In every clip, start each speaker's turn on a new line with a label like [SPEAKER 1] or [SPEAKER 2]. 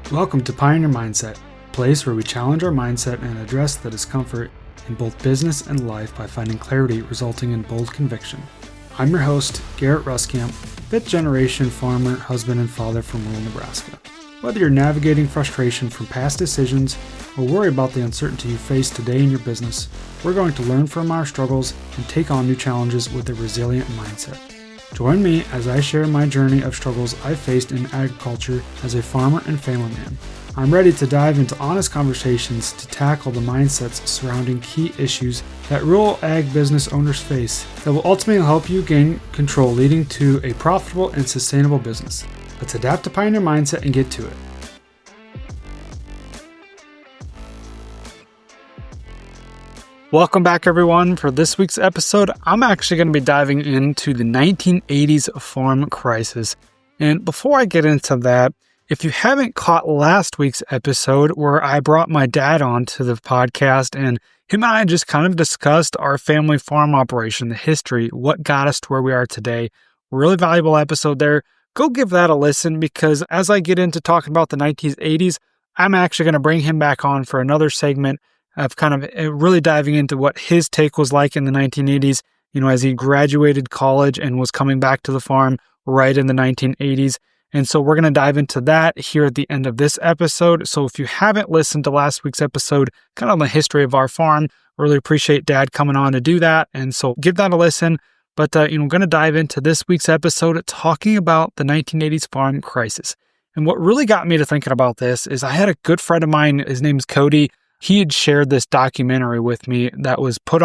[SPEAKER 1] Welcome to Pioneer Mindset, a place where we challenge our mindset and address the discomfort in both business and life by finding clarity resulting in bold conviction. I'm your host, Garrett Ruskamp, fifth-generation farmer, husband, and father from rural Nebraska. Whether you're navigating frustration from past decisions or worry about the uncertainty you face today in your business, we're going to learn from our struggles and take on new challenges with a resilient mindset. Join me as I share my journey of struggles I faced in agriculture as a farmer and family man. I'm ready to dive into honest conversations to tackle the mindsets surrounding key issues that rural ag business owners face that will ultimately help you gain control, leading to a profitable and sustainable business. Let's adapt to Pioneer Mindset and get to it. Welcome back, everyone. For this week's episode, I'm actually going to be diving into the 1980s farm crisis. And before I get into that, if you haven't caught last week's episode where I brought my dad on to the podcast and him and I just kind of discussed our family farm operation, the history, what got us to where we are today, really valuable episode there. Go give that a listen, because as I get into talking about the 1980s, I'm actually going to bring him back on for another segment of kind of really diving into what his take was like in the 1980s, as he graduated college and was coming back to the farm right in the 1980s. And so we're going to dive into that here at the end of this episode. So if you haven't listened to last week's episode, kind of on the history of our farm, really appreciate Dad coming on to do that. And so give that a listen. But, we're going to dive into this week's episode talking about the 1980s farm crisis. And what really got me to thinking about this is I had a good friend of mine, his name's Cody. He had shared this documentary with me that was put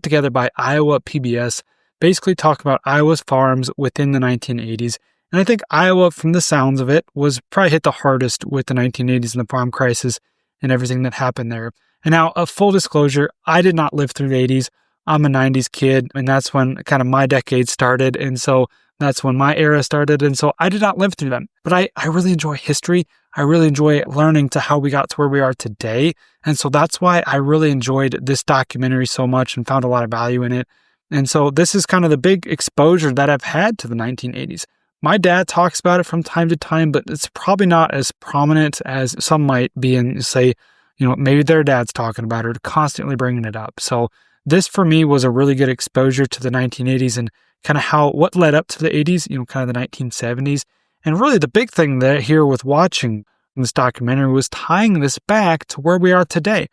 [SPEAKER 1] together by Iowa PBS, basically talking about Iowa's farms within the 1980s. And I think Iowa, from the sounds of it, was probably hit the hardest with the 1980s and the farm crisis and everything that happened there. And now, a full disclosure, I did not live through the 80s. I'm a 90s kid, and that's when kind of my decade started. And so that's when my era started. And so I did not live through them. But I really enjoy history. I really enjoy learning to how we got to where we are today. And so that's why I really enjoyed this documentary so much and found a lot of value in it. And so this is kind of the big exposure that I've had to the 1980s. My dad talks about it from time to time, but it's probably not as prominent as some might be and say, maybe their dad's talking about it or constantly bringing it up. So this for me was a really good exposure to the 1980s and kind of what led up to the 80s, kind of the 1970s. And really the big thing that here with watching this documentary was tying this back to where we are today.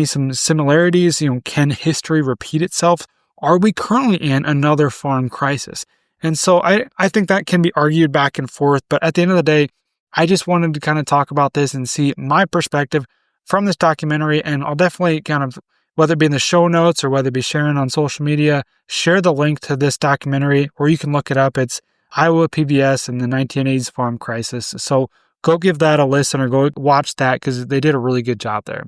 [SPEAKER 1] Some similarities, can history repeat itself? Are we currently in another farm crisis? And so I think that can be argued back and forth, but at the end of the day, I just wanted to kind of talk about this and see my perspective from this documentary. And I'll definitely kind of, whether it be in the show notes or whether it be sharing on social media, share the link to this documentary, or you can look it up. It's Iowa PBS and the 1980s farm crisis. So go give that a listen or go watch that, because they did a really good job there.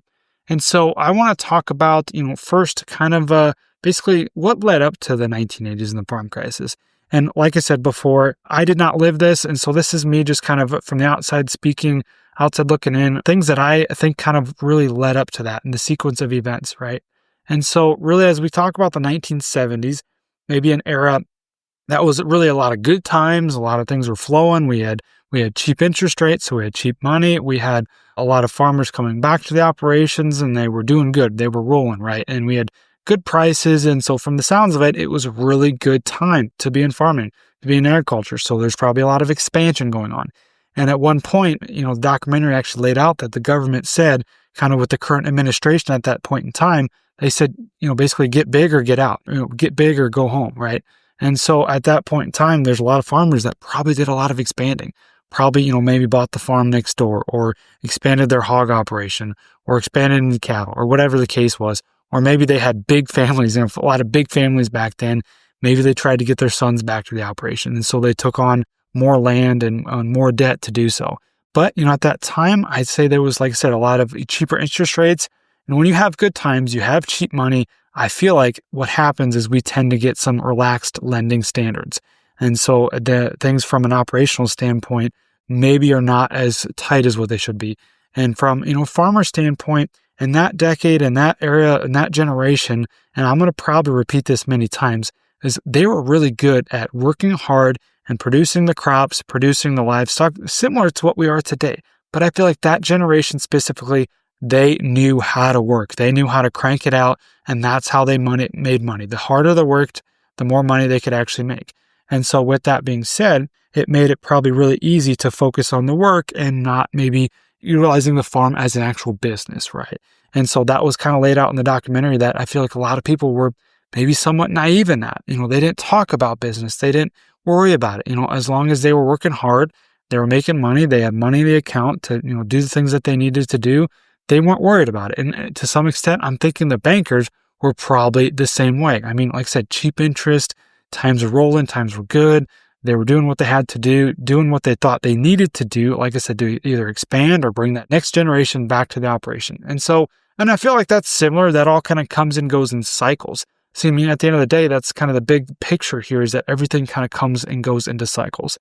[SPEAKER 1] And so I want to talk about, first kind of basically what led up to the 1980s and the farm crisis. And like I said before, I did not live this. And so this is me just kind of from the outside speaking, outside looking in, things that I think kind of really led up to that in the sequence of events, right? And so really, as we talk about the 1970s, maybe an era that was really a lot of good times, a lot of things were flowing. We had cheap interest rates, so we had cheap money. We had a lot of farmers coming back to the operations, and they were doing good. They were rolling, right? And we had good prices. And so from the sounds of it, it was a really good time to be in farming, to be in agriculture. So there's probably a lot of expansion going on. And at one point, the documentary actually laid out that the government said, kind of with the current administration at that point in time, they said, basically get big or get out, get big or go home, right? And so at that point in time, there's a lot of farmers that probably did a lot of expanding, probably, maybe bought the farm next door or expanded their hog operation or expanded into cattle or whatever the case was. Or maybe they had big families, a lot of big families back then. Maybe they tried to get their sons back to the operation. And so they took on more land and more debt to do so. But, at that time, I'd say there was, like I said, a lot of cheaper interest rates. And when you have good times, you have cheap money, I feel like what happens is we tend to get some relaxed lending standards. And so the things from an operational standpoint maybe are not as tight as what they should be. And from, farmer standpoint, in that decade, in that era, in that generation, and I'm going to probably repeat this many times, is they were really good at working hard and producing the crops, producing the livestock, similar to what we are today. But I feel like that generation specifically, they knew how to work. They knew how to crank it out, and that's how they made money. The harder they worked, the more money they could actually make. And so with that being said, it made it probably really easy to focus on the work and not maybe utilizing the farm as an actual business, right? And so that was kind of laid out in the documentary that I feel like a lot of people were maybe somewhat naive in that. They didn't talk about business. They didn't worry about it. As long as they were working hard, they were making money, they had money in the account to, do the things that they needed to do. They weren't worried about it. And to some extent, I'm thinking the bankers were probably the same way. I mean, like I said, cheap interest, times were rolling, times were good. They were doing what they had to do, doing what they thought they needed to do, like I said, to either expand or bring that next generation back to the operation. And I feel like that's similar. That all kind of comes and goes in cycles. See, I mean, at the end of the day, that's kind of the big picture here, is that everything kind of comes and goes into cycles.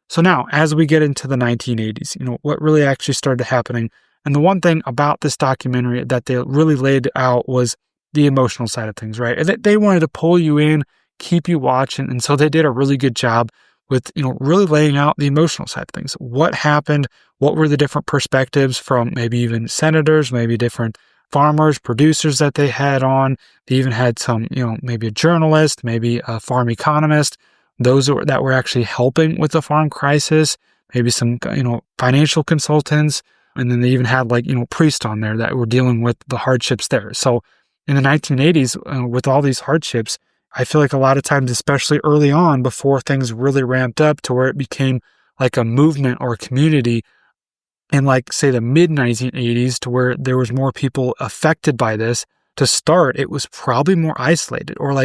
[SPEAKER 1] So now, as we get into the 1980s, what really actually started happening, and the one thing about this documentary that they really laid out was the emotional side of things, right? They wanted to pull you in, keep you watching, and so they did a really good job with, really laying out the emotional side of things. What happened? What were the different perspectives from maybe even senators, maybe different farmers, producers that they had on. They even had some, maybe a journalist, maybe a farm economist, those that were actually helping with the farm crisis, maybe some, financial consultants. And then they even had priests on there that were dealing with the hardships there. So in the 1980s, with all these hardships, I feel like a lot of times, especially early on, before things really ramped up to where it became like a movement or a community, in say the mid 1980s, to where there was more people affected by this. To start, it was probably more isolated, or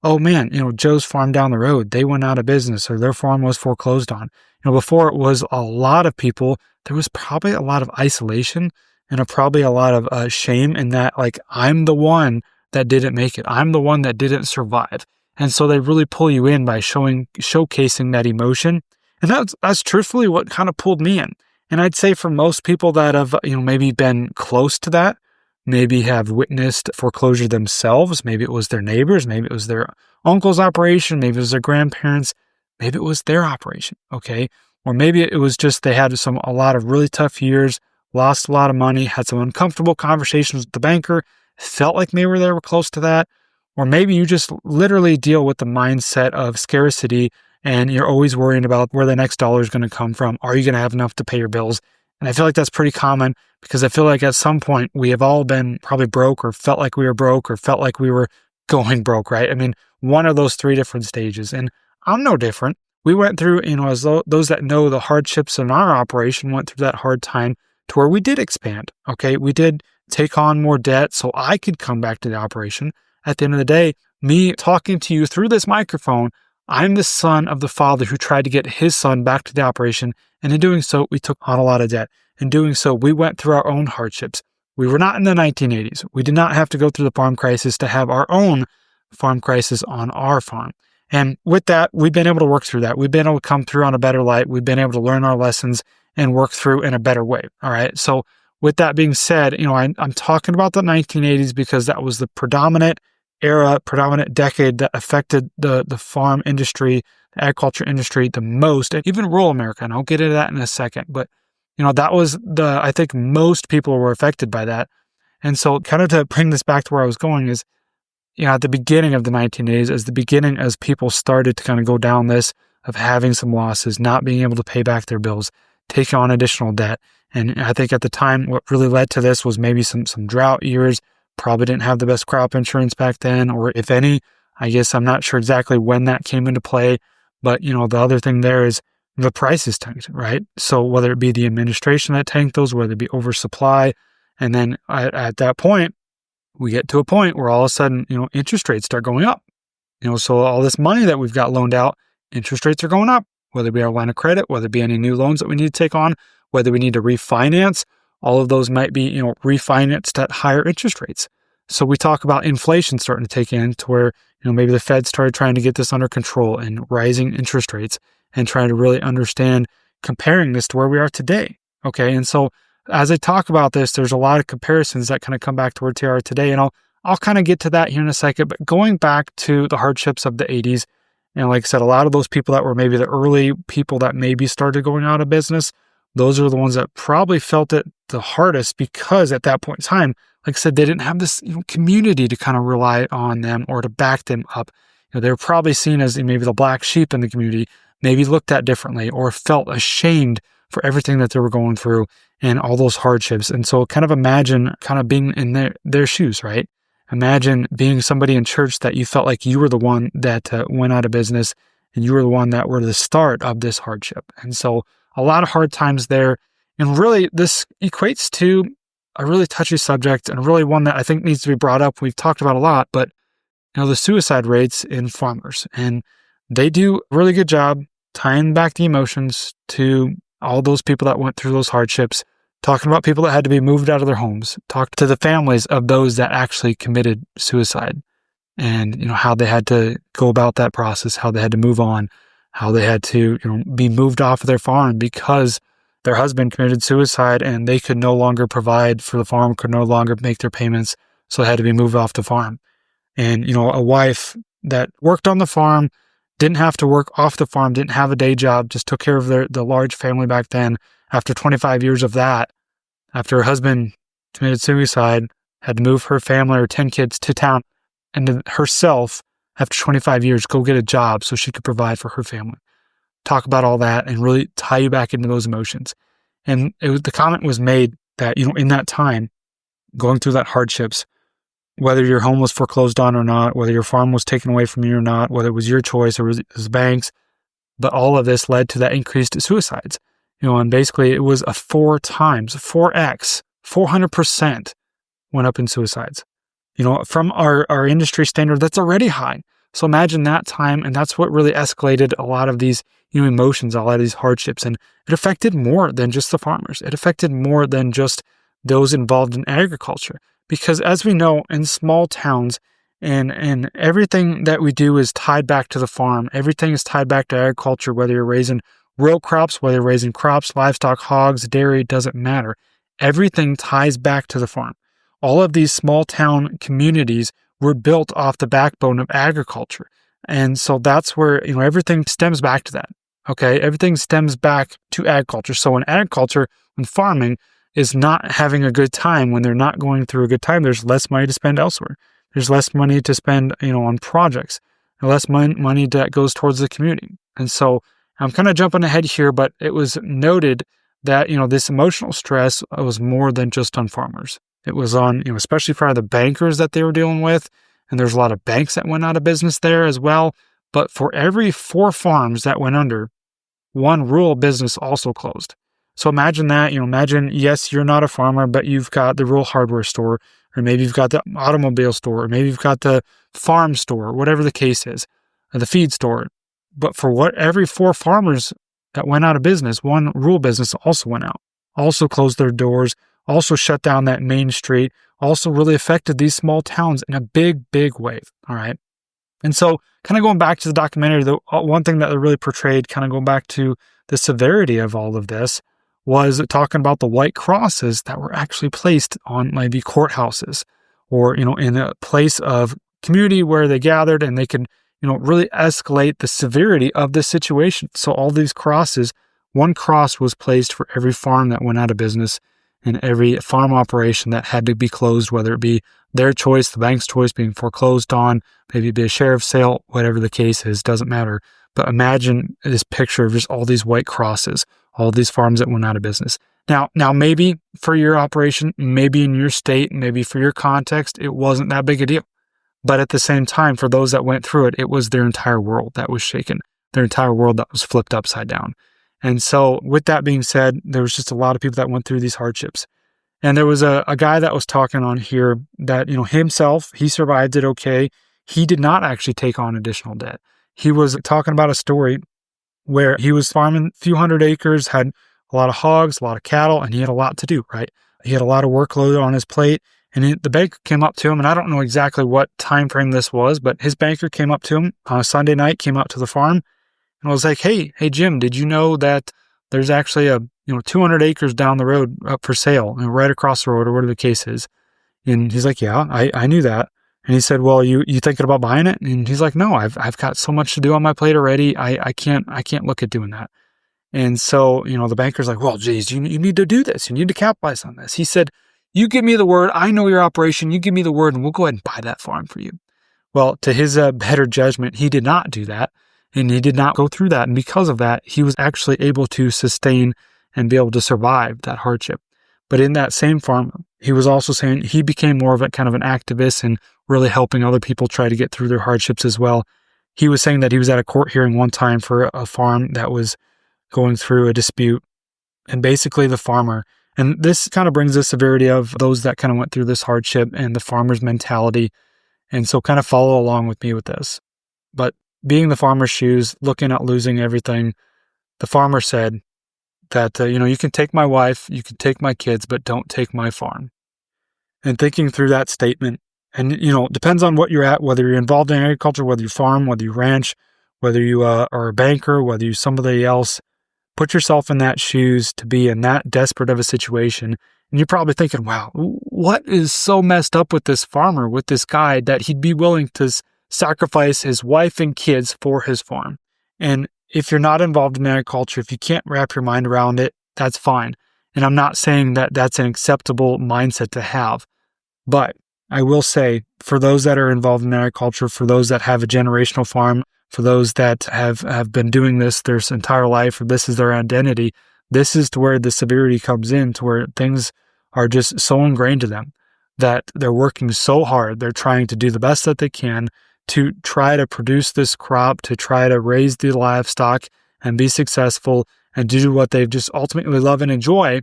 [SPEAKER 1] oh man, Joe's farm down the road, they went out of business, or their farm was foreclosed on. Before it was a lot of people, there was probably a lot of isolation and probably a lot of shame in that, I'm the one that didn't make it. I'm the one that didn't survive. And so they really pull you in by showcasing that emotion. And that's truthfully what kind of pulled me in. And I'd say for most people that have, maybe been close to that, maybe have witnessed foreclosure themselves, maybe it was their neighbors, maybe it was their uncle's operation, maybe it was their grandparents, maybe it was their operation, okay? Or maybe it was just they had a lot of really tough years, lost a lot of money, had some uncomfortable conversations with the banker, felt like maybe they were close to that. Or maybe you just literally deal with the mindset of scarcity, and you're always worrying about where the next dollar is going to come from. Are you going to have enough to pay your bills? And I feel like that's pretty common, because I feel like at some point we have all been probably broke, or felt like we were broke, or felt like we were going broke, right? I mean, one of those three different stages. And I'm no different. We went through, as those that know the hardships in our operation went through that hard time to where we did expand, okay? We did take on more debt so I could come back to the operation. At the end of the day, me talking to you through this microphone, I'm the son of the father who tried to get his son back to the operation. And in doing so, we took on a lot of debt. In doing so, we went through our own hardships. We were not in the 1980s. We did not have to go through the farm crisis to have our own farm crisis on our farm. And with that, we've been able to work through that. We've been able to come through on a better light. We've been able to learn our lessons and work through in a better way. All right. So with that being said, I'm talking about the 1980s because that was the predominant era, predominant decade that affected the farm industry, the agriculture industry the most, and even rural America. And I'll get into that in a second. But, that was I think most people were affected by that. And so kind of to bring this back to where I was going is, at the beginning of the 1980s, as people started to kind of go down this of having some losses, not being able to pay back their bills, take on additional debt. And I think at the time, what really led to this was maybe some drought years, probably didn't have the best crop insurance back then, or if any. I guess I'm not sure exactly when that came into play, but the other thing there is the prices tanked, right? So whether it be the administration that tanked those, whether it be oversupply, and then at that point, we get to a point where all of a sudden, interest rates start going up. So all this money that we've got loaned out, interest rates are going up, whether it be our line of credit, whether it be any new loans that we need to take on, whether we need to refinance, all of those might be, refinanced at higher interest rates. So we talk about inflation starting to take in to where, maybe the Fed started trying to get this under control and rising interest rates and trying to really understand comparing this to where we are today. Okay. And so as I talk about this, there's a lot of comparisons that kind of come back to where we are today. And I'll kind of get to that here in a second, but going back to the hardships of the 80s, and like I said, a lot of those people that were maybe the early people that maybe started going out of business those are the ones that probably felt it the hardest, because at that point in time, like I said, they didn't have this community to kind of rely on them or to back them up. They were probably seen as maybe the black sheep in the community, maybe looked at differently, or felt ashamed for everything that they were going through and all those hardships. And so kind of imagine kind of being in their shoes, right? Imagine being somebody in church that you felt like you were the one that went out of business, and you were the one that were the start of this hardship. And so a lot of hard times there. And really, this equates to a really touchy subject, and really one that I think needs to be brought up. We've talked about a lot, but the suicide rates in farmers. And they do a really good job tying back the emotions to all those people that went through those hardships, talking about people that had to be moved out of their homes, talk to the families of those that actually committed suicide, and how they had to go about that process, how they had to move on, how they had to be moved off of their farm because their husband committed suicide and they could no longer provide for the farm, could no longer make their payments, so they had to be moved off the farm. And a wife that worked on the farm, didn't have to work off the farm, didn't have a day job, just took care of the large family back then. After 25 years of that, after her husband committed suicide, had to move her family, her 10 kids, to town, and then herself, after 25 years, go get a job so she could provide for her family. Talk about all that and really tie you back into those emotions. And the comment was made that, in that time, going through that hardships, whether your home was foreclosed on or not, whether your farm was taken away from you or not, whether it was your choice or it was banks, but all of this led to that increased suicides. And basically it was a 4x, 400% went up in suicides. From our industry standard, that's already high. So imagine that time, and that's what really escalated a lot of these emotions, a lot of these hardships, and it affected more than just the farmers. It affected more than just those involved in agriculture, because as we know, in small towns, and everything that we do is tied back to the farm. Everything is tied back to agriculture, whether you're raising real crops, whether you're raising crops, livestock, hogs, dairy, doesn't matter. Everything ties back to the farm. All of these small town communities were built off the backbone of agriculture. And so that's where, everything stems back to that. Okay. Everything stems back to agriculture. So in agriculture, when farming is not having a good time, when they're not going through a good time, there's less money to spend elsewhere. There's less money to spend, on projects, and less money that goes towards the community. And so I'm kind of jumping ahead here, but it was noted that, this emotional stress was more than just on farmers. It was on, especially for the bankers that they were dealing with. And there's a lot of banks that went out of business there as well. But for every 4 farms that went under, 1 rural business also closed. So imagine that, imagine, yes, you're not a farmer, but you've got the rural hardware store, or maybe you've got the automobile store, or maybe you've got the farm store, whatever the case is, or the feed store. But for every 4 farmers that went out of business, 1 rural business also went out, also closed their doors, also shut down that main street, also really affected these small towns in a big, big way. All right. And so kind of going back to the documentary, the one thing that they really portrayed, kind of going back to the severity of all of this, was talking about the white crosses that were actually placed on maybe courthouses or, in a place of community where they gathered, and they could, really escalate the severity of the situation. So all these crosses, 1 cross was placed for every farm that went out of business, and every farm operation that had to be closed, whether it be their choice, the bank's choice, being foreclosed on, maybe it be a sheriff's sale, whatever the case is, doesn't matter. But imagine this picture of just all these white crosses, all these farms that went out of business. Now maybe for your operation, maybe in your state, maybe for your context, it wasn't that big a deal. But at the same time, for those that went through it, it was their entire world that was shaken, their entire world that was flipped upside down. And so with that being said, there was just a lot of people that went through these hardships. And there was a guy that was talking on here that, himself, he survived it okay. He did not actually take on additional debt. He was talking about a story where he was farming a few hundred acres, had a lot of hogs, a lot of cattle, and he had a lot to do, right? He had a lot of workload on his plate. And the banker came up to him, and I don't know exactly what time frame this was, but his banker came up to him on a Sunday night, came out to the farm, and was like, hey, Jim, did you know that there's actually 200 acres down the road up for sale, right across the road, or whatever the case is? And he's like, yeah, I knew that. And he said, well, you thinking about buying it? And he's like, no, I've got so much to do on my plate already. I can't look at doing that. And so, the banker's like, well, geez, you need to do this. You need to capitalize on this. He said, you give me the word. I know your operation. You give me the word and we'll go ahead and buy that farm for you. Well, to his better judgment, he did not do that. And he did not go through that. And because of that, he was actually able to sustain and be able to survive that hardship. But in that same farm, he was also saying he became more of a kind of an activist and really helping other people try to get through their hardships as well. He was saying that he was at a court hearing one time for a farm that was going through a dispute. And basically the farmer, and this kind of brings the severity of those that kind of went through this hardship and the farmer's mentality. And so kind of follow along with me with this. But being the farmer's shoes, looking at losing everything, the farmer said that, you can take my wife, you can take my kids, but don't take my farm. And thinking through that statement, and, depends on what you're at, whether you're involved in agriculture, whether you farm, whether you ranch, whether you are a banker, whether you're somebody else, put yourself in that shoes to be in that desperate of a situation. And you're probably thinking, wow, what is so messed up with this farmer, with this guy, that he'd be willing to sacrifice his wife and kids for his farm? And if you're not involved in agriculture, if you can't wrap your mind around it, that's fine. And I'm not saying that that's an acceptable mindset to have. But I will say, for those that are involved in agriculture, for those that have a generational farm, for those that have been doing this their entire life, or this is their identity, this is to where the severity comes in, to where things are just so ingrained to them that they're working so hard. They're trying to do the best that they can to try to produce this crop, to try to raise the livestock and be successful and do what they just ultimately love and enjoy.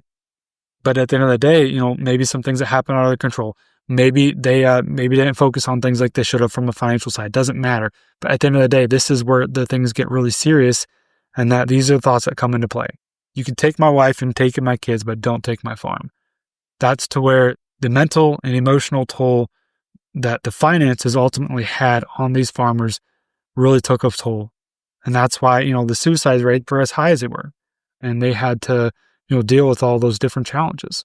[SPEAKER 1] But at the end of the day, maybe some things that happen out of their control. Maybe they didn't focus on things like they should have from a financial side. Doesn't matter. But at the end of the day, this is where the things get really serious, and that these are the thoughts that come into play. You can take my wife and take my kids, but don't take my farm. That's to where the mental and emotional toll that the finances ultimately had on these farmers really took a toll. And that's why, the suicide rates were as high as they were. And they had to, deal with all those different challenges.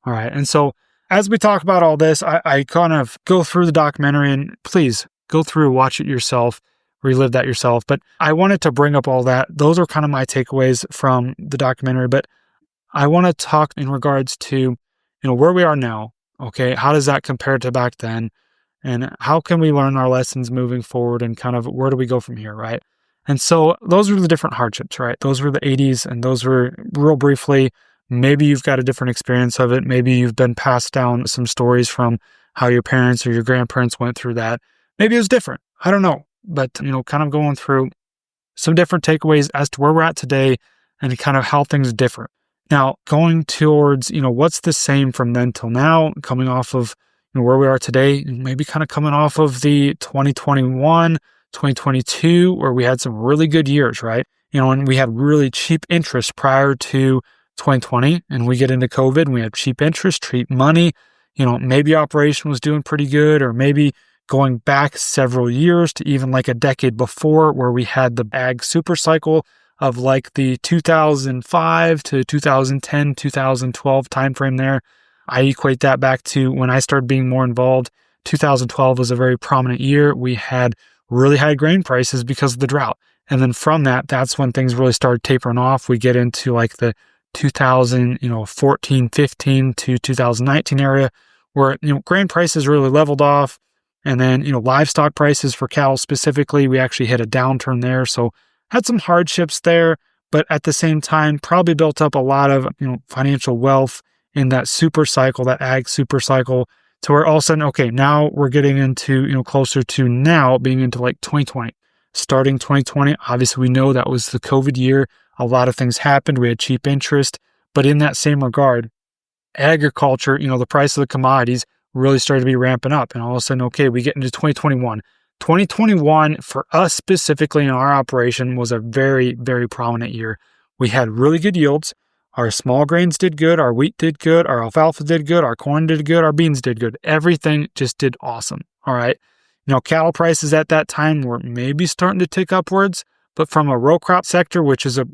[SPEAKER 1] All right. And so as we talk about all this, I kind of go through the documentary, and please go through, watch it yourself, relive that yourself. But I wanted to bring up all that. Those are kind of my takeaways from the documentary. But I want to talk in regards to, where we are now. Okay. How does that compare to back then? And how can we learn our lessons moving forward, and kind of where do we go from here, right? And so those were the different hardships, right? Those were the 80s, and those were, real briefly, maybe you've got a different experience of it. Maybe you've been passed down some stories from how your parents or your grandparents went through that. Maybe it was different. I don't know. But, kind of going through some different takeaways as to where we're at today and kind of how things differ. Now, going towards, what's the same from then till now, coming off of where we are today, maybe kind of coming off of the 2021, 2022, where we had some really good years, right? And we had really cheap interest prior to 2020, and we get into COVID and we have cheap interest, cheap money. Maybe operation was doing pretty good, or maybe going back several years to even like a decade before, where we had the ag super cycle of like the 2005 to 2010, 2012 timeframe there. I equate that back to when I started being more involved. 2012 was a very prominent year. We had really high grain prices because of the drought. And then from that's when things really started tapering off. We get into like the 2014, 15 to 2019 area where, grain prices really leveled off. And then, livestock prices for cattle specifically, we actually hit a downturn there. So had some hardships there, but at the same time, probably built up a lot of, financial wealth in that super cycle, that ag super cycle, to where all of a sudden, okay, now we're getting into, closer to now being into like 2020. Starting 2020, obviously we know that was the COVID year. A lot of things happened. We had cheap interest, but in that same regard, agriculture, the price of the commodities really started to be ramping up. And all of a sudden, okay, we get into 2021. 2021 for us specifically in our operation was a very, very prominent year. We had really good yields. Our small grains did good. Our wheat did good. Our alfalfa did good. Our corn did good. Our beans did good. Everything just did awesome. All right. Cattle prices at that time were maybe starting to tick upwards, but from a row crop sector, which is a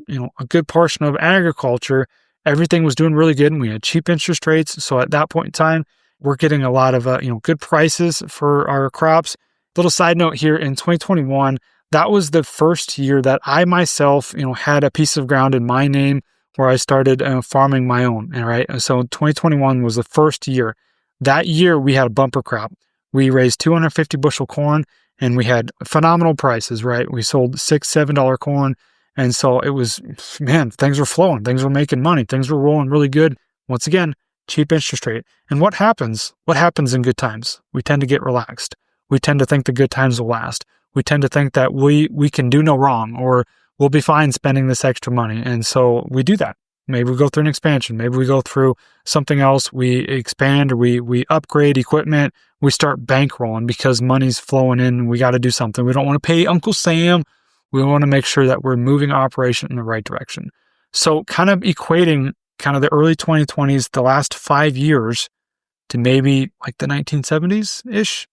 [SPEAKER 1] good portion of agriculture, everything was doing really good, and we had cheap interest rates. So at that point in time, we're getting a lot of good prices for our crops. Little side note here, in 2021, that was the first year that I myself, had a piece of ground in my name where I started farming my own. All right. And so 2021 was the first year. That year we had a bumper crop. We raised 250 bushel corn and we had phenomenal prices, right? We sold $6, $7 corn. And so it was, man, things were flowing. Things were making money. Things were rolling really good. Once again, cheap interest rate. And what happens? What happens in good times? We tend to get relaxed. We tend to think the good times will last. We tend to think that we can do no wrong, or we'll be fine spending this extra money. And so we do that. Maybe we go through an expansion. Maybe we go through something else. We expand, or we upgrade equipment. We start bankrolling because money's flowing in. We got to do something. We don't want to pay Uncle Sam. We want to make sure that we're moving operation in the right direction. So kind of equating kind of the early 2020s, the last 5 years, to maybe like the 1970s-ish,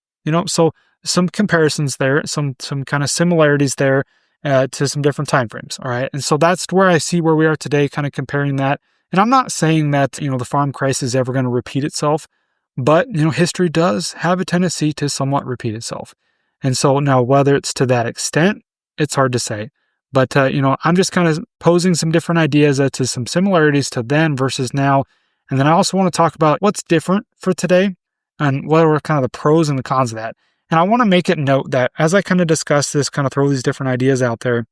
[SPEAKER 1] so some comparisons there, some kind of similarities there to some different timeframes. All right. And so that's where I see where we are today, kind of comparing that. And I'm not saying that, the farm crisis is ever going to repeat itself, but, history does have a tendency to somewhat repeat itself. And so now, whether it's to that extent, it's hard to say. But, I'm just kind of posing some different ideas as to some similarities to then versus now. And then I also want to talk about what's different for today and what are kind of the pros and the cons of that. And I want to make it note that as I kind of discuss this, kind of throw these different ideas out there,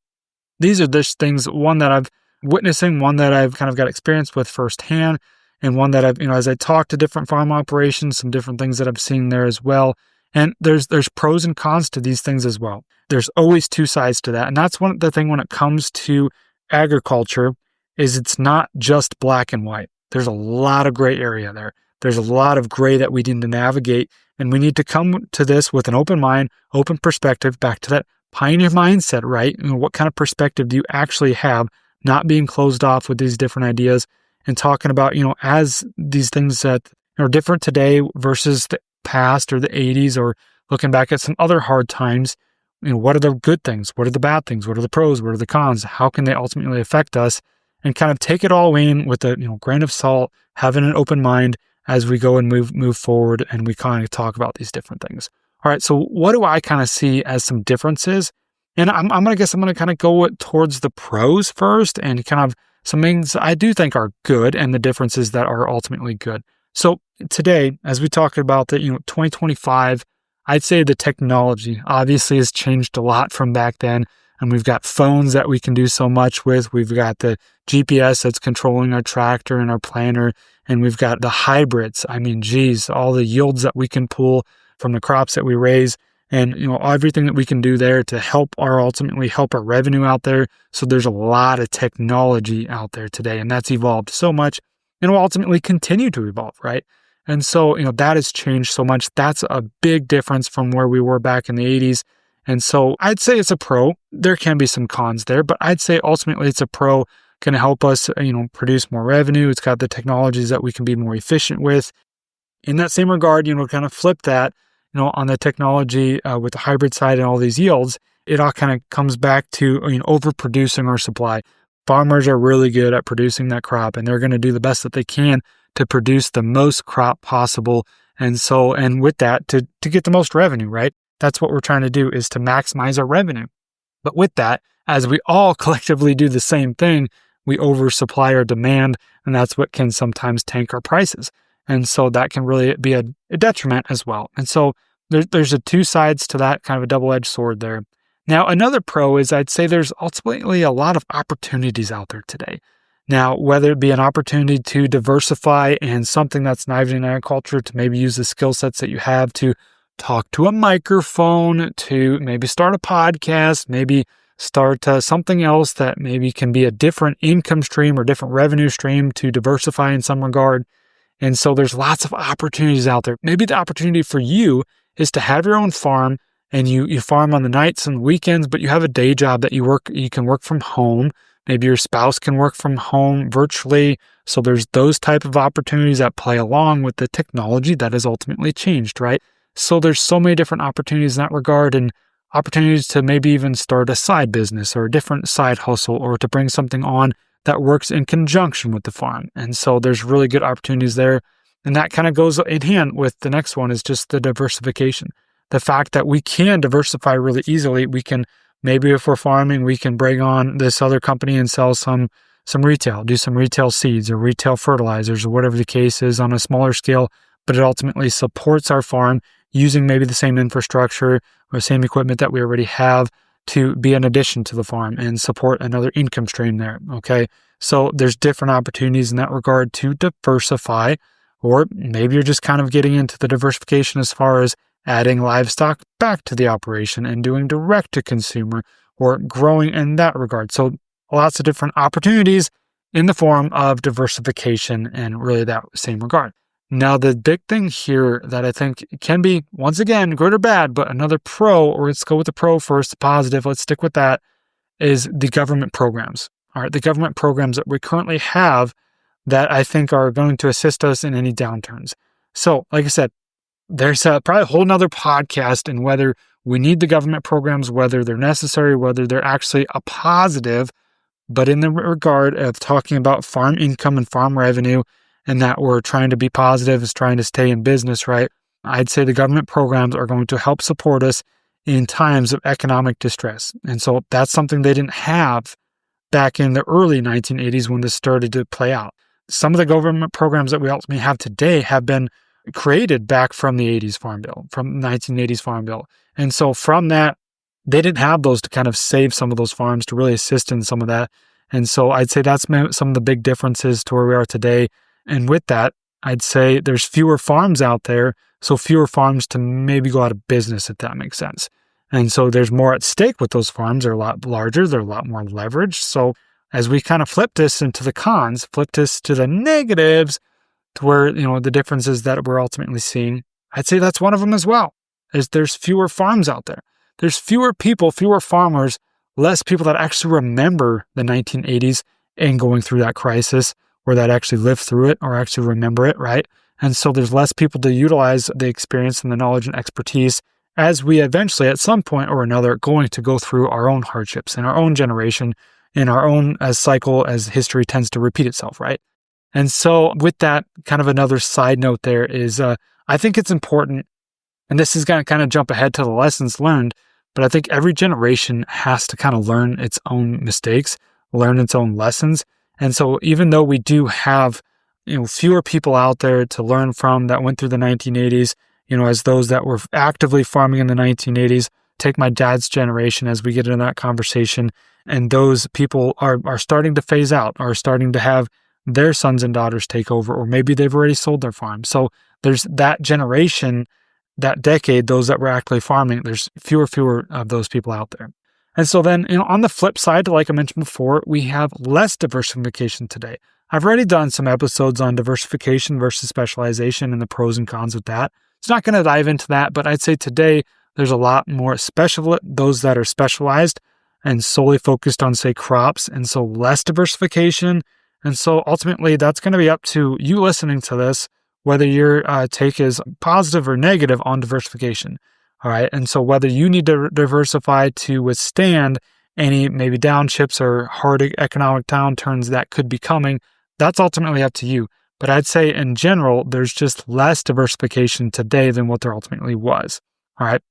[SPEAKER 1] these are just things, one that I've witnessing, one that I've kind of got experience with firsthand, and one that I've, as I talk to different farm operations, some different things that I've seen there as well. And there's pros and cons to these things as well. There's always two sides to that. And that's one the thing when it comes to agriculture is it's not just black and white. There's a lot of gray area there. There's a lot of gray that we need to navigate. And we need to come to this with an open mind, open perspective, back to that pioneer mindset, right? What kind of perspective do you actually have, not being closed off with these different ideas and talking about, as these things that are different today versus the past or the 80s, or looking back at some other hard times, what are the good things? What are the bad things? What are the pros? What are the cons? How can they ultimately affect us? And kind of take it all in with a grain of salt, having an open mind as we go and move forward, and we kind of talk about these different things. All right, so what do I kind of see as some differences? And I'm going to kind of go towards the pros first, and kind of some things I do think are good, and the differences that are ultimately good. So today, as we talk about the 2025, I'd say the technology obviously has changed a lot from back then. And we've got phones that we can do so much with. We've got the GPS that's controlling our tractor and our planter. And we've got the hybrids. I mean, geez, all the yields that we can pull from the crops that we raise, and everything that we can do there to ultimately help our revenue out there. So there's a lot of technology out there today, and that's evolved so much and will ultimately continue to evolve, right? And so, that has changed so much. That's a big difference from where we were back in the 80s. And so I'd say it's a pro. There can be some cons there, but I'd say ultimately it's a pro. Can help us, produce more revenue. It's got the technologies that we can be more efficient with. In that same regard, kind of flip that, on the technology with the hybrid side and all these yields, it all kind of comes back to overproducing our supply. Farmers are really good at producing that crop, and they're going to do the best that they can to produce the most crop possible. And so, and with that, to get the most revenue, right? That's what we're trying to do, is to maximize our revenue. But with that, as we all collectively do the same thing, we oversupply our demand, and that's what can sometimes tank our prices. And so that can really be a detriment as well. And so there's two sides to that, kind of a double-edged sword there. Now, another pro is I'd say there's ultimately a lot of opportunities out there today. Now, whether it be an opportunity to diversify and something that's not even in agriculture, to maybe use the skill sets that you have to talk to a microphone, to maybe start a podcast, maybe start something else that maybe can be a different income stream or different revenue stream to diversify in some regard. And so there's lots of opportunities out there. Maybe the opportunity for you is to have your own farm, and you farm on the nights and weekends, but you have a day job that you can work from home. Maybe your spouse can work from home virtually. So there's those type of opportunities that play along with the technology that has ultimately changed, right? So there's so many different opportunities in that regard, and opportunities to maybe even start a side business or a different side hustle, or to bring something on that works in conjunction with the farm. And so there's really good opportunities there. And that kind of goes in hand with the next one, is just the diversification. The fact that we can diversify really easily. We can maybe if we're farming, we can bring on this other company and sell some retail, do some retail seeds or retail fertilizers or whatever the case is on a smaller scale, but it ultimately supports our farm using maybe the same infrastructure or same equipment that we already have to be an addition to the farm and support another income stream there, okay? So there's different opportunities in that regard to diversify, or maybe you're just kind of getting into the diversification as far as adding livestock back to the operation and doing direct to consumer or growing in that regard. So lots of different opportunities in the form of diversification and really that same regard. Now, the big thing here that I think can be, once again, good or bad, but another pro, or let's go with the pro first, the positive, let's stick with that, is the government programs. All right, the government programs that we currently have that I think are going to assist us in any downturns. So, like I said, there's probably a whole nother podcast in whether we need the government programs, whether they're necessary, whether they're actually a positive. But in the regard of talking about farm income and farm revenue, and that we're trying to be positive, is trying to stay in business, right? I'd say the government programs are going to help support us in times of economic distress. And so that's something they didn't have back in the early 1980s when this started to play out. Some of the government programs that we ultimately have today have been created back from the 80s Farm Bill, from the 1980s Farm Bill. And so from that, they didn't have those to kind of save some of those farms, to really assist in some of that. And so I'd say that's some of the big differences to where we are today. And with that, I'd say there's fewer farms out there, so fewer farms to maybe go out of business, if that makes sense. And so there's more at stake with those farms. They're a lot larger, they're a lot more leveraged. So as we kind of flip this into the cons, flip this to the negatives, to where, the differences that we're ultimately seeing, I'd say that's one of them as well, is there's fewer farms out there. There's fewer people, fewer farmers, less people that actually remember the 1980s and going through that crisis, or that actually lived through it or actually remember it, right? And so there's less people to utilize the experience and the knowledge and expertise as we eventually, at some point or another, going to go through our own hardships in our own generation, in our own cycle as history tends to repeat itself, right? And so with that, kind of another side note there is, I think it's important, and this is going to kind of jump ahead to the lessons learned, but I think every generation has to kind of learn its own mistakes, learn its own lessons. And so even though we do have, fewer people out there to learn from that went through the 1980s, as those that were actively farming in the 1980s, take my dad's generation as we get into that conversation, and those people are starting to phase out, are starting to have their sons and daughters take over, or maybe they've already sold their farm. So there's that generation, that decade, those that were actively farming, there's fewer of those people out there. And so then, on the flip side, like I mentioned before, we have less diversification today. I've already done some episodes on diversification versus specialization and the pros and cons of that. It's not going to dive into that, but I'd say today there's a lot more those that are specialized and solely focused on, say, crops, and so less diversification. And so ultimately, that's going to be up to you listening to this, whether your take is positive or negative on diversification. All right. And so whether you need to diversify to withstand any maybe downships or hard economic downturns that could be coming, that's ultimately up to you. But I'd say in general, there's just less diversification today than what there ultimately was. All right.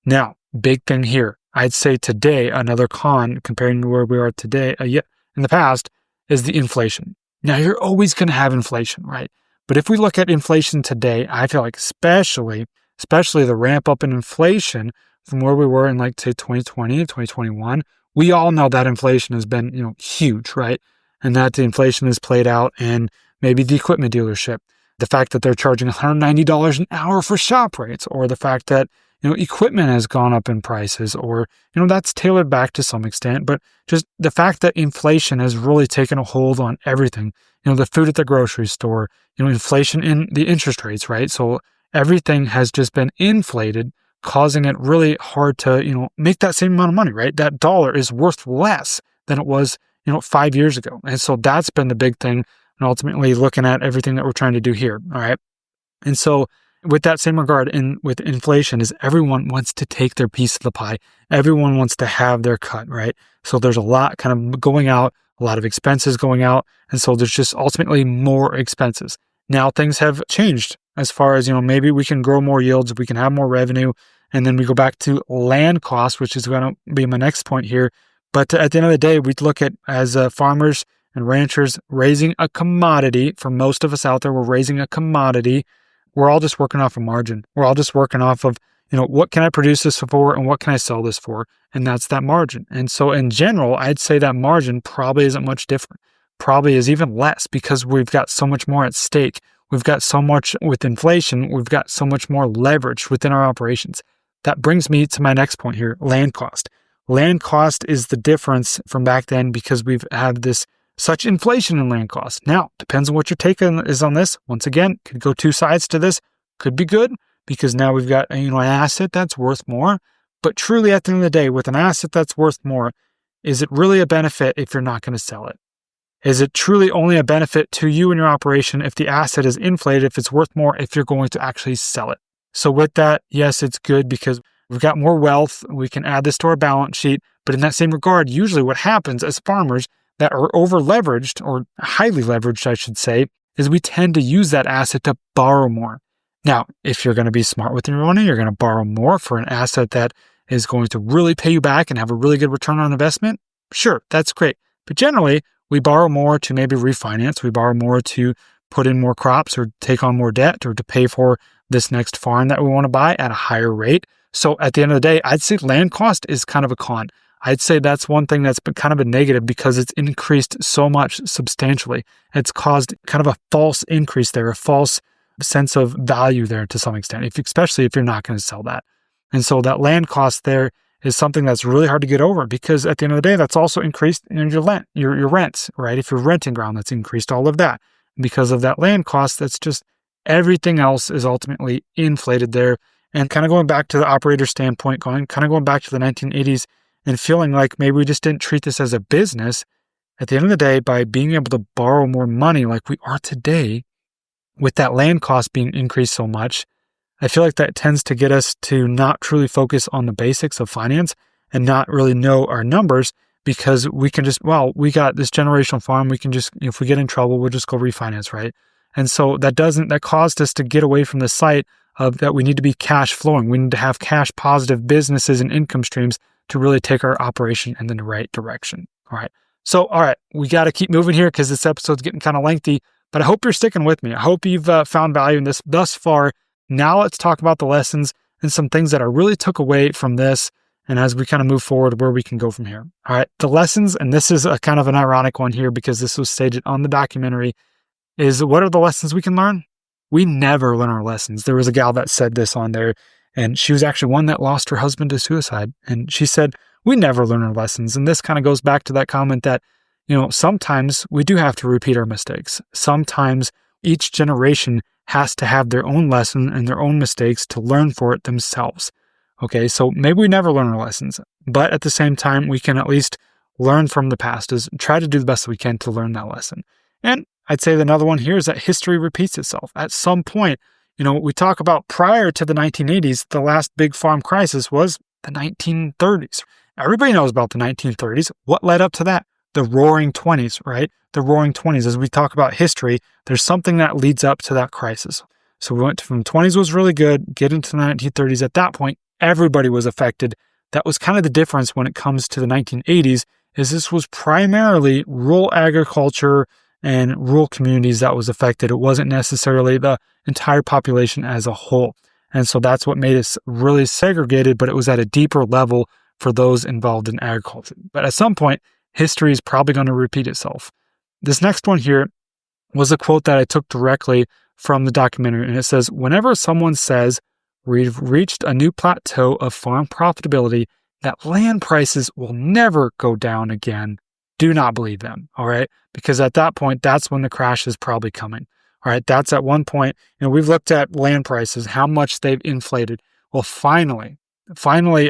[SPEAKER 1] Now, big thing here. I'd say today, another con comparing to where we are today, in the past, is the inflation. Now, you're always going to have inflation, right? But if we look at inflation today, I feel like especially the ramp up in inflation from where we were in, like, say, 2020 and 2021, we all know that inflation has been, huge, right? And that the inflation has played out in maybe the equipment dealership, the fact that they're charging $190 an hour for shop rates, or the fact that, equipment has gone up in prices, or, that's tailored back to some extent, but just the fact that inflation has really taken a hold on everything, the food at the grocery store, inflation in the interest rates, right? So everything has just been inflated, causing it really hard to, make that same amount of money, right? That dollar is worth less than it was, 5 years ago. And so that's been the big thing, and ultimately looking at everything that we're trying to do here, all right? And so with that same regard, with inflation, is everyone wants to take their piece of the pie. Everyone wants to have their cut, right? So there's a lot kind of going out, a lot of expenses going out, and so there's just ultimately more expenses. Now things have changed as far as, maybe we can grow more yields, we can have more revenue, And then we go back to land cost, which is going to be my next point here. But at the end of the day, we look at as farmers and ranchers raising a commodity. For most of us out there, we're raising a commodity. We're all just working off a margin. We're all just working off of, what can I produce this for and what can I sell this for? And that's that margin. And so in general, I'd say that margin probably isn't much different. Probably is even less because we've got so much more at stake. We've got so much with inflation. We've got so much more leverage within our operations. That brings me to my next point here, land cost. Land cost is the difference from back then because we've had this such inflation in land costs. Now, depends on what your take is on this. Once again, could go two sides to this. Could be good because now we've got an asset that's worth more. But truly, at the end of the day, with an asset that's worth more, is it really a benefit if you're not going to sell it? Is it truly only a benefit to you and your operation if the asset is inflated, if it's worth more, if you're going to actually sell it? So with that, yes, it's good because we've got more wealth. We can add this to our balance sheet. But in that same regard, usually what happens as farmers that are over leveraged or highly leveraged, I should say, is we tend to use that asset to borrow more. Now, if you're going to be smart with your money, you're going to borrow more for an asset that is going to really pay you back and have a really good return on investment. Sure, that's great. But generally, we borrow more to maybe refinance. We borrow more to put in more crops or take on more debt or to pay for this next farm that we want to buy at a higher rate. So at the end of the day, I'd say land cost is kind of a con. I'd say that's one thing that's been kind of a negative because it's increased so much substantially. It's caused kind of a false increase there, a false sense of value there to some extent, especially if you're not going to sell that. And so that land cost there is something that's really hard to get over because at the end of the day, that's also increased in your rents, right? If you're renting ground, that's increased all of that. Because of that land cost, that's just everything else is ultimately inflated there. And kind of going back to the operator standpoint, going back to the 1980s and feeling like maybe we just didn't treat this as a business. At the end of the day, by being able to borrow more money like we are today, with that land cost being increased so much, I feel like that tends to get us to not truly focus on the basics of finance and not really know our numbers because we can just, we got this generational farm. We can just, if we get in trouble, we'll just go refinance, right? And so that caused us to get away from the sight of that we need to be cash flowing. We need to have cash positive businesses and income streams to really take our operation in the right direction. All right. We got to keep moving here because this episode's getting kind of lengthy, but I hope you're sticking with me. I hope you've found value in this thus far. Now let's talk about the lessons and some things that I really took away from this. And as we kind of move forward, where we can go from here. All right. The lessons, and this is a kind of an ironic one here because this was stated on the documentary, is what are the lessons we can learn? We never learn our lessons. There was a gal that said this on there, and she was actually one that lost her husband to suicide. And she said, we never learn our lessons. And this kind of goes back to that comment that, sometimes we do have to repeat our mistakes. Sometimes each generation has to have their own lesson and their own mistakes to learn for it themselves. Okay, so maybe we never learn our lessons, but at the same time, we can at least learn from the past, is try to do the best we can to learn that lesson. And I'd say another one here is that history repeats itself. At some point, we talk about prior to the 1980s, the last big farm crisis was the 1930s. Everybody knows about the 1930s. What led up to that? The Roaring 20s, right? The Roaring 20s. As we talk about history, there's something that leads up to that crisis. So we went from 20s was really good, get into the 1930s. At that point, everybody was affected. That was kind of the difference when it comes to the 1980s, is this was primarily rural agriculture and rural communities that was affected. It wasn't necessarily the entire population as a whole. And so that's what made us really segregated, but it was at a deeper level for those involved in agriculture. But at some point, history is probably going to repeat itself. This next one here was a quote that I took directly from the documentary, and it says, whenever someone says, we've reached a new plateau of farm profitability, that land prices will never go down again, do not believe them, all right? Because at that point, that's when the crash is probably coming, all right? That's at one point, we've looked at land prices, how much they've inflated. Well, finally,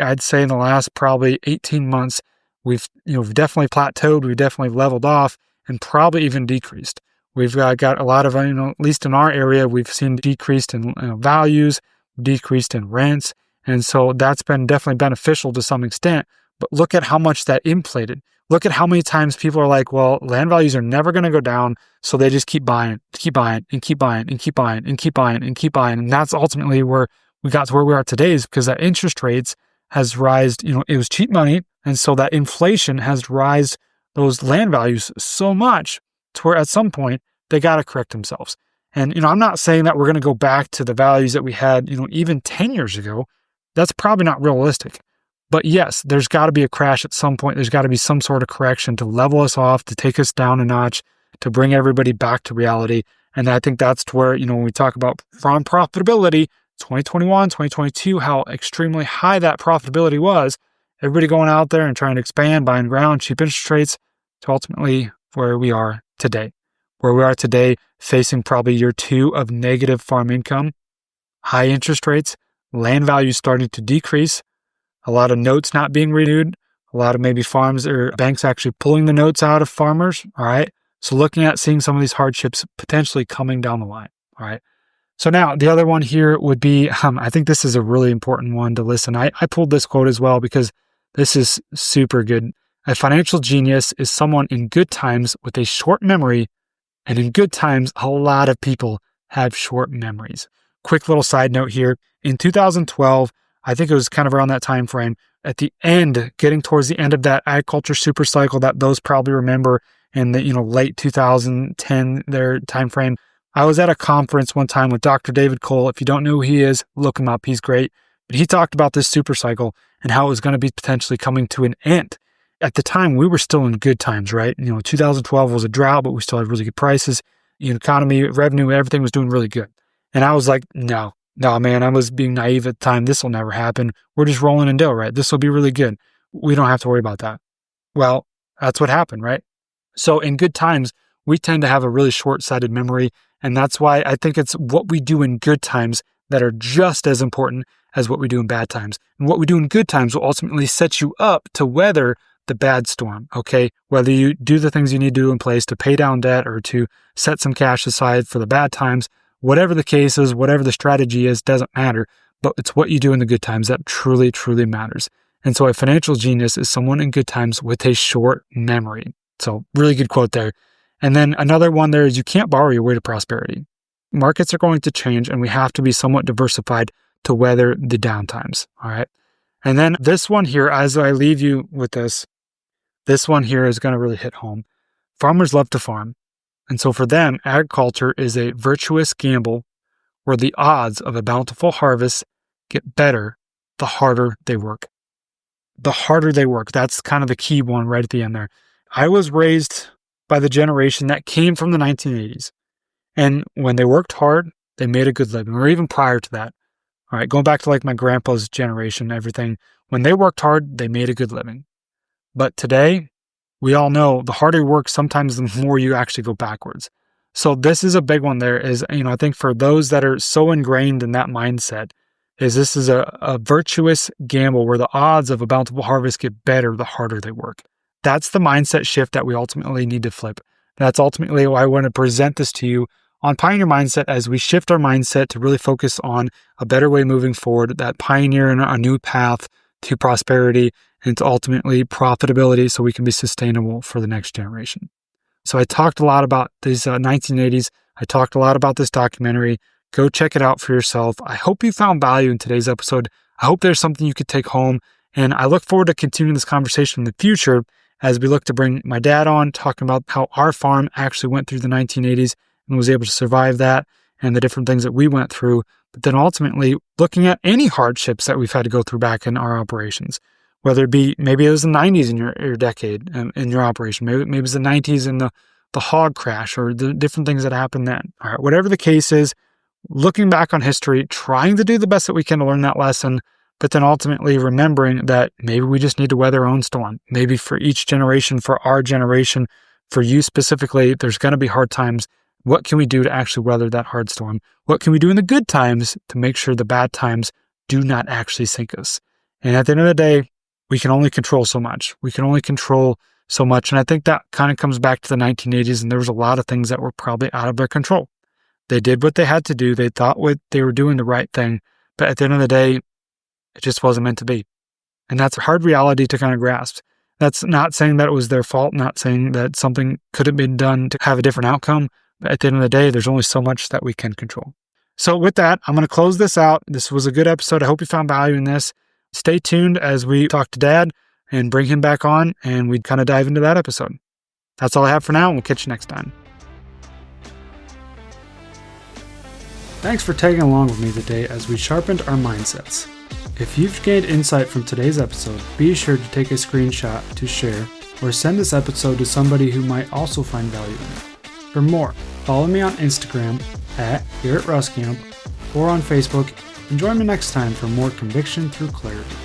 [SPEAKER 1] I'd say in the last probably 18 months, we've definitely plateaued, we've definitely leveled off, and probably even decreased. We've got a lot of, at least in our area, we've seen decreased in values, decreased in rents. And so that's been definitely beneficial to some extent. But look at how much that inflated. Look at how many times people are like, well, land values are never going to go down. So they just keep buying, and keep buying, and keep buying, and keep buying, and keep buying. And that's ultimately where we got to where we are today is because that interest rates has risen, it was cheap money. And so that inflation has raised those land values so much to where at some point they got to correct themselves. And, I'm not saying that we're going to go back to the values that we had, even 10 years ago. That's probably not realistic. But yes, there's got to be a crash at some point. There's got to be some sort of correction to level us off, to take us down a notch, to bring everybody back to reality. And I think that's to where, when we talk about farm profitability, 2021, 2022, how extremely high that profitability was, everybody going out there and trying to expand, buying ground, cheap interest rates, to ultimately where we are today. Where we are today, facing probably year 2 of negative farm income, high interest rates, land values starting to decrease, a lot of notes not being renewed, a lot of maybe farms or banks actually pulling the notes out of farmers, all right? So looking at seeing some of these hardships potentially coming down the line, all right? So now the other one here would be, I think this is a really important one to listen. I pulled this quote as well because this is super good. A financial genius is someone in good times with a short memory, and in good times, a lot of people have short memories. Quick little side note here. In 2012, I think it was kind of around that time frame, at the end, getting towards the end of that agriculture super cycle that those probably remember in the late 2010 their time frame. I was at a conference one time with Dr. David Cole. If you don't know who he is, look him up. He's great. But he talked about this super cycle and how it was going to be potentially coming to an end. At the time, we were still in good times, right? 2012 was a drought, but we still had really good prices. Economy, revenue, everything was doing really good. And I was like, no, man, I was being naive at the time. This will never happen. We're just rolling in dough, right? This will be really good. We don't have to worry about that. Well, that's what happened, right? So in good times, we tend to have a really short-sighted memory. And that's why I think it's what we do in good times that are just as important as what we do in bad times. And what we do in good times will ultimately set you up to weather the bad storm, okay? Whether you do the things you need to do in place to pay down debt or to set some cash aside for the bad times, whatever the case is, whatever the strategy is, doesn't matter. But it's what you do in the good times that truly, truly matters. And so a financial genius is someone in good times with a short memory. So really good quote there. And then another one there is you can't borrow your way to prosperity. Markets are going to change and we have to be somewhat diversified to weather the downtimes, all right? And then this one here, as I leave you with this one here is going to really hit home. Farmers love to farm. And so for them, agriculture is a virtuous gamble where the odds of a bountiful harvest get better the harder they work. The harder they work. That's kind of the key one right at the end there. I was raised by the generation that came from the 1980s. And when they worked hard, they made a good living, or even prior to that. All right, going back to like my grandpa's generation, everything. When they worked hard, they made a good living. But today, we all know the harder you work, sometimes the more you actually go backwards. So this is a big one there is, I think for those that are so ingrained in that mindset, is this is a virtuous gamble where the odds of a bountiful harvest get better the harder they work. That's the mindset shift that we ultimately need to flip. That's ultimately why I want to present this to you on Pioneer Mindset as we shift our mindset to really focus on a better way moving forward, that pioneer in a new path to prosperity and to ultimately profitability so we can be sustainable for the next generation. So I talked a lot about these 1980s. I talked a lot about this documentary. Go check it out for yourself. I hope you found value in today's episode. I hope there's something you could take home. And I look forward to continuing this conversation in the future as we look to bring my dad on, talking about how our farm actually went through the 1980s and was able to survive that and the different things that we went through. But then ultimately looking at any hardships that we've had to go through back in our operations, whether it be, maybe it was the 90s in your decade in your operation, maybe it was the 90s in the hog crash or the different things that happened then. All right, whatever the case is, looking back on history, trying to do the best that we can to learn that lesson, but then ultimately remembering that maybe we just need to weather our own storm. Maybe for each generation, for our generation, for you specifically, there's going to be hard times. What can we do to actually weather that hard storm? What can we do in the good times to make sure the bad times do not actually sink us? And at the end of the day, we can only control so much. We can only control so much. And I think that kind of comes back to the 1980s, and there was a lot of things that were probably out of their control. They did what they had to do. They thought they were doing the right thing. But at the end of the day, it just wasn't meant to be. And that's a hard reality to kind of grasp. That's not saying that it was their fault, not saying that something could have been done to have a different outcome. But at the end of the day, there's only so much that we can control. So with that, I'm going to close this out. This was a good episode. I hope you found value in this. Stay tuned as we talk to Dad and bring him back on, and we kind of dive into that episode. That's all I have for now, and we'll catch you next time. Thanks for tagging along with me today as we sharpened our mindsets. If you've gained insight from today's episode, be sure to take a screenshot to share or send this episode to somebody who might also find value in it. For more, follow me on Instagram at Garrett Ruskamp or on Facebook, and join me next time for more conviction through clarity.